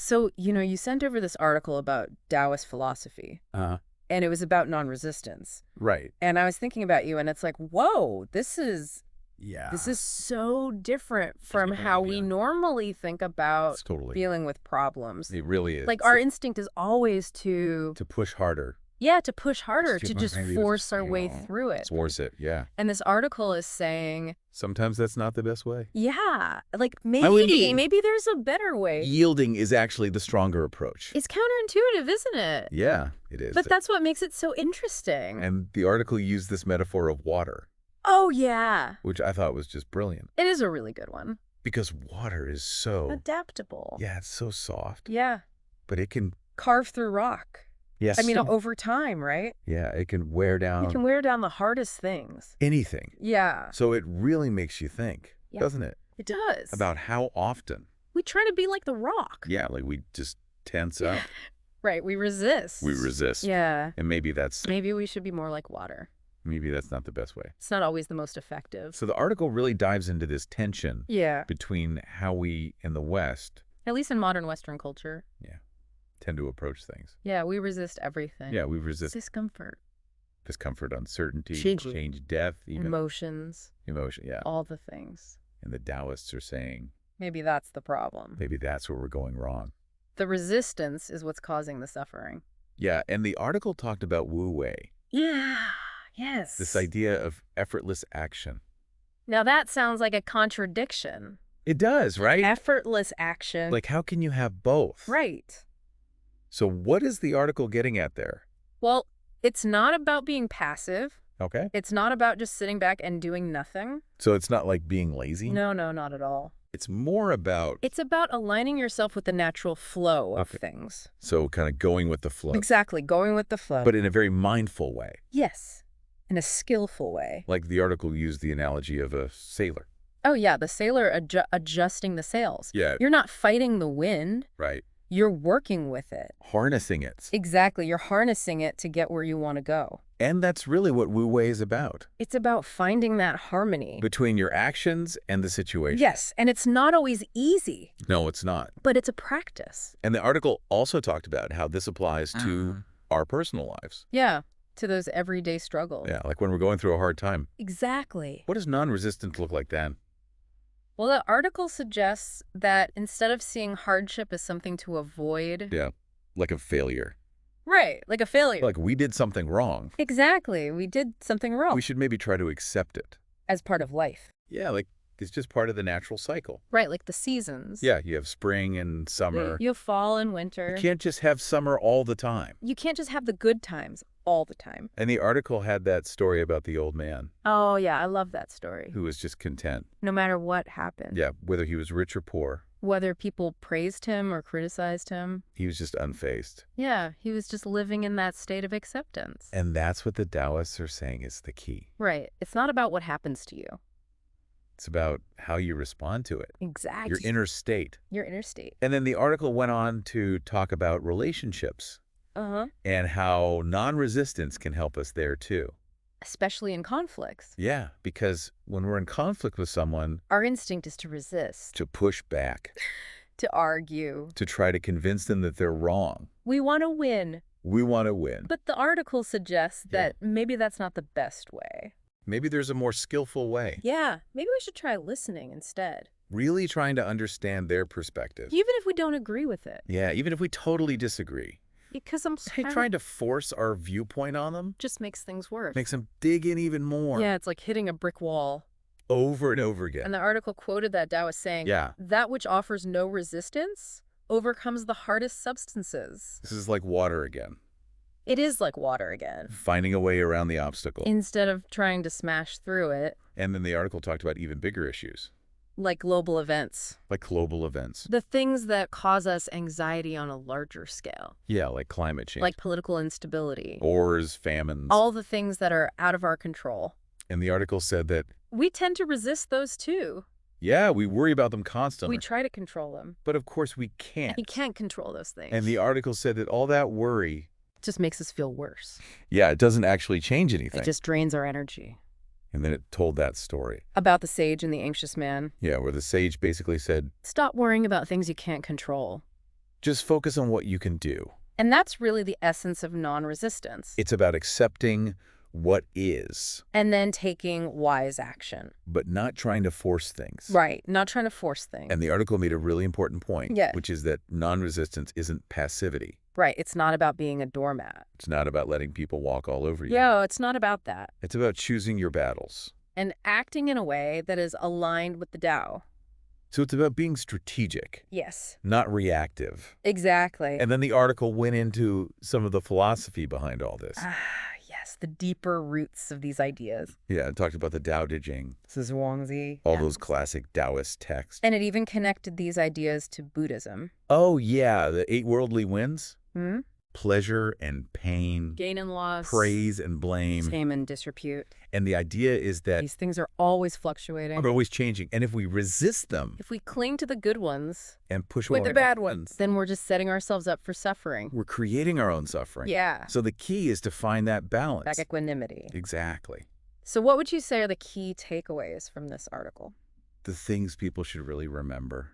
So, you sent over this article about Daoist philosophy, Uh, and it was about non-resistance. right. And I was thinking about you, and it's like, whoa, this is Yeah. so different from how we normally think about It's totally. dealing with problems. It really is. Like, our instinct is always to push harder. to push harder, to just force our way through it. Force it, yeah. And this article is saying, Sometimes that's not the best way. yeah, like mean- maybe there's a better way. Yielding is actually the stronger approach. It's counterintuitive, isn't it? Yeah, it is. But that's what makes it so interesting. And the article used this metaphor of water, Oh, yeah. which I thought was just brilliant. It is a really good one. Because water is so... Adaptable. Yeah, it's so soft. Yeah. But it can... Carve through rock. Yes. I mean, over time, right? Yeah, it can wear down... You can wear down the hardest things. anything. Yeah. So it really makes you think, doesn't it? It does. About how often. We try to be like the rock. Yeah, like we just tense up. Right, we resist. We resist. Yeah. And maybe that's Maybe we should be more like water. not the best way. It's not always the most effective. So the article really dives into this tension Yeah. between how we in the West At least in modern Western culture. tend to approach things. Yeah, we resist everything. Yeah, we resist Discomfort. discomfort, uncertainty, Change. death, even Emotions. emotion. Yeah. All the things. And the Daoists are saying Maybe that's the problem. maybe that's where we're going wrong. The resistance is what's causing the suffering. Yeah, and the article talked about Wu Wei, Yeah. Yes. this idea of effortless action. Now that sounds like a contradiction. It does, right? Effortless action. Like, how can you have both? Right. So what is the article getting at there? Well, it's not about being passive. Okay. It's not about just sitting back and doing nothing. So it's not like being lazy? No, not at all. It's more about... It's about aligning yourself with the natural flow of things. So kind of going with the flow. Exactly, going with the flow. But in a very mindful way. Yes, in a skillful way. Like the article used the analogy of a sailor. Oh, yeah, the sailor adjusting the sails. Yeah. You're not fighting the wind. Right. You're working with it. Harnessing it. Exactly, you're harnessing it to get where you want to go. And that's really what Wu Wei is about. It's about finding that harmony. Between your actions and the situation. Yes, and it's not always easy. No, it's not. But it's a practice. And the article also talked about how this applies to our personal lives. Yeah, to those everyday struggles. Yeah, like when we're going through a hard time. Exactly. What does non-resistance look like then? Well, the article suggests that instead of seeing hardship as something to avoid... Yeah, like a failure. Right, like a failure. Like we did something wrong. Exactly, we did something wrong. We should maybe try to accept it. As part of life. Yeah, like it's just part of the natural cycle. Right, like the seasons. Yeah, you have spring and summer. You have fall and winter. You can't just have summer all the time. You can't just have the good times all the time. And the article had that story about the old man Oh, yeah, I love that story. who was just content. No matter what happened. Yeah, whether he was rich or poor, Whether people praised him or criticized him. he was just unfazed. Yeah, he was just living in that state of acceptance. And that's what the Taoists are saying is the key. Right. It's not about what happens to you. It's about how you respond to it. Exactly. Your inner state. Your inner state. And then the article went on to talk about relationships Uh-huh. and how non-resistance can help us there too. Especially in conflicts. Yeah, because when we're in conflict with someone, Our instinct is to resist, to push back, to argue. to try to convince them that they're wrong. We want to win. We want to win. But the article suggests Yeah. that maybe that's not the best way. Maybe there's a more skillful way. Yeah, maybe we should try listening instead. Really trying to understand their perspective. Even if we don't agree with it. Yeah, even if we totally disagree. Because I'm Trying to force our viewpoint on them just makes things worse. makes them dig in even more. Yeah, it's like hitting a brick wall. Over and over again. And the article quoted that Daoist saying, Yeah. that which offers no resistance overcomes the hardest substances. This is like water again. It is like water again. Finding a way around the obstacle. Instead of trying to smash through it, And then the article talked about even bigger issues, like global events. like global events. The things that cause us anxiety on a larger scale. Yeah, like climate change. Like political instability. Wars, famines. All the things that are out of our control. And the article said that, We tend to resist those too. yeah, we worry about them constantly. We try to control them. But of course we can't. You can't control those things. And the article said that all that worry, just makes us feel worse. yeah, it doesn't actually change anything. It just drains our energy. And then it told that story. About the sage and the anxious man. Yeah, where the sage basically said, Stop worrying about things you can't control. Just focus on what you can do. And that's really the essence of non-resistance. It's about accepting what is, And then taking wise action. but not trying to force things. Right. Not trying to force things. And the article made a really important point, Yeah. which is that non-resistance isn't passivity. Right. It's not about being a doormat. It's not about letting people walk all over you. Yeah, it's not about that. It's about choosing your battles. And acting in a way that is aligned with the Tao. So it's about being strategic, Yes. not reactive. Exactly. And then the article went into some of the philosophy behind all this. Yes, the deeper roots of these ideas. Yeah, it talked about the Tao Te Ching, Zhuangzi. all those classic Daoist texts. And it even connected these ideas to Buddhism. Oh, yeah, the 8 worldly winds. Hmm? Pleasure and pain, Gain and loss. praise and blame. Shame and disrepute. And the idea is that These things are always fluctuating. they're always changing. And if we resist them If we cling to the good ones, and push with away the bad ones, then we're just setting ourselves up for suffering. we're creating our own suffering. Yeah. So the key is to find that balance. Back equanimity. Exactly. So what would you say are the key takeaways from this article? The things people should really remember.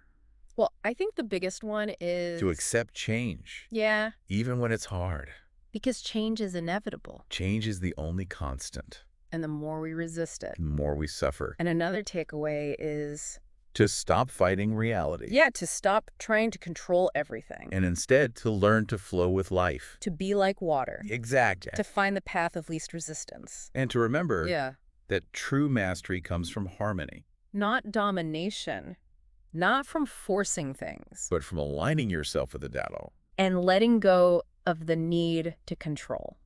Well, I think the biggest one is... To accept change, Yeah, even when it's hard. because change is inevitable. Change is the only constant. And the more we resist it. The more we suffer. And another takeaway is... To stop fighting reality. Yeah, to stop trying to control everything. And instead to learn to flow with life. To be like water. Exactly. To find the path of least resistance. And to remember Yeah. that true mastery comes from harmony. Not domination. Not from forcing things. But from aligning yourself with the Tao. And letting go of the need to control.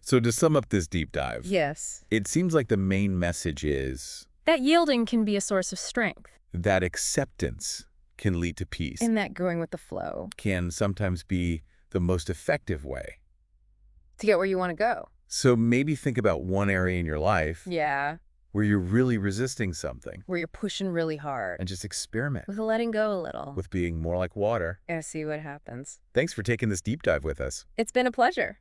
So to sum up this deep dive, Yes. it seems like the main message is That yielding can be a source of strength. that acceptance can lead to peace. And that going with the flow. Can sometimes be the most effective way. To get where you want to go. So maybe think about one area in your life Yeah. where you're really resisting something Where you're pushing really hard. and just experiment With letting go a little. with being more like water. And see what happens. Thanks for taking this deep dive with us. It's been a pleasure.